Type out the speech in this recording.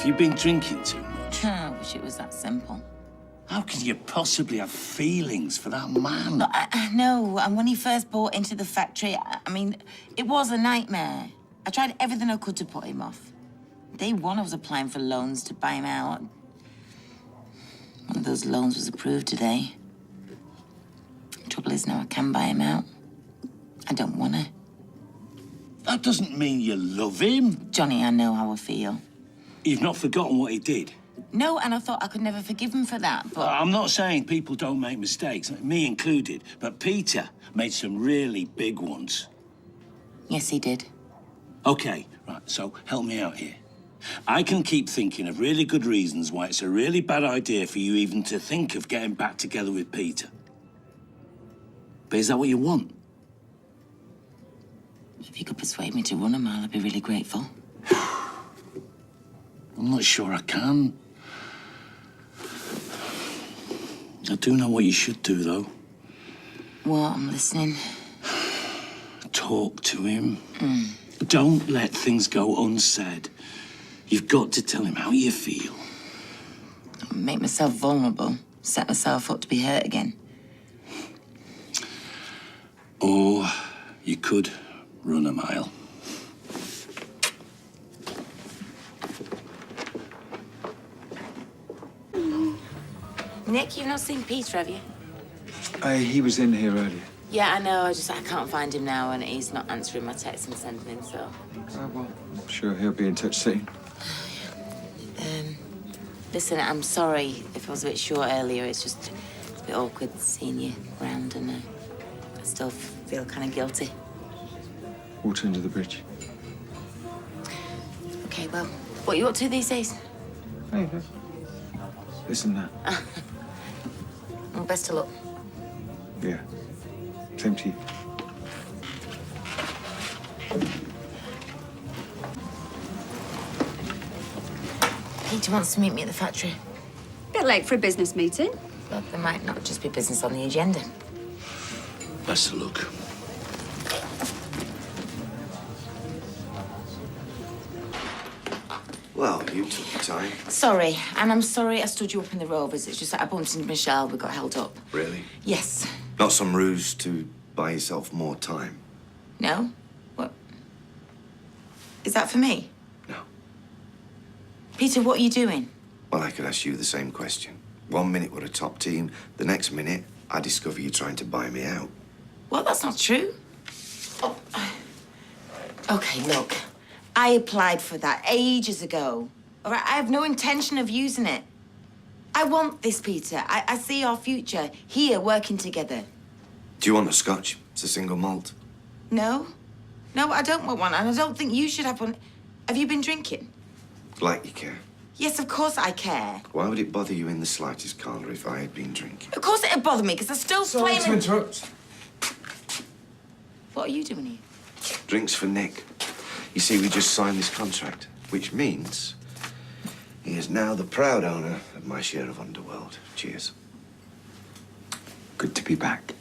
Have you been drinking too much? I wish it was that simple. How can you possibly have feelings for that man? Look, I know, and when he first bought into the factory, I mean, it was a nightmare. I tried everything I could to put him off. Day one, I was applying for loans to buy him out. One of those loans was approved today. Trouble is now I can buy him out. I don't want to. That doesn't mean you love him. Johnny, I know how I feel. You've not forgotten what he did. No, and I thought I could never forgive him for that, but... I'm not saying people don't make mistakes, me included, but Peter made some really big ones. Yes, he did. Okay, right, so help me out here. I can keep thinking of really good reasons why it's a really bad idea for you even to think of getting back together with Peter. But is that what you want? If you could persuade me to run a mile, I'd be really grateful. I'm not sure I can. I do know what you should do, though. What? I'm listening. Talk to him. Don't let things go unsaid. You've got to tell him how you feel. Make myself vulnerable. Set myself up to be hurt again. Or you could run a mile. Nick, you've not seen Peter, have you? He was in here earlier. Yeah, I know. I can't find him now, and he's not answering my texts I'm sending him, so... Well, I'm sure he'll be in touch soon. Listen, I'm sorry if I was a bit short earlier. It's just a bit awkward seeing you around, and I still feel kind of guilty. Water under the bridge. Okay, well, what are you up to these days? Hey, listen now. Well, best of luck. Yeah. Same to you. Peter wants to meet me at the factory. Bit late for a business meeting. But there might not just be business on the agenda. Best of luck. Well, you took the time. Sorry, and I'm sorry I stood you up in the Rovers. It's just that I bumped into Michelle. We got held up. Really? Yes. Not some ruse to buy yourself more time? No? What? Is that for me? No. Peter, what are you doing? Well, I could ask you the same question. 1 minute we're a top team, the next minute I discover you're trying to buy me out. Well, that's not true. Oh. Okay, look. I applied for that ages ago. All right, I have no intention of using it. I want this, Peter. I see our future here working together. Do you want a scotch? It's a single malt. No? No, I don't want one, and I don't think you should have one. Have you been drinking? Like you care. Yes, of course I care. Why would it bother you in the slightest, Carla, if I had been drinking? Of course it'd bother me, because I'm still Sorry flaming... to interrupt. What are you doing here? Drinks for Nick. You see, we just signed this contract, which means he is now the proud owner of my share of Underworld. Cheers. Good to be back.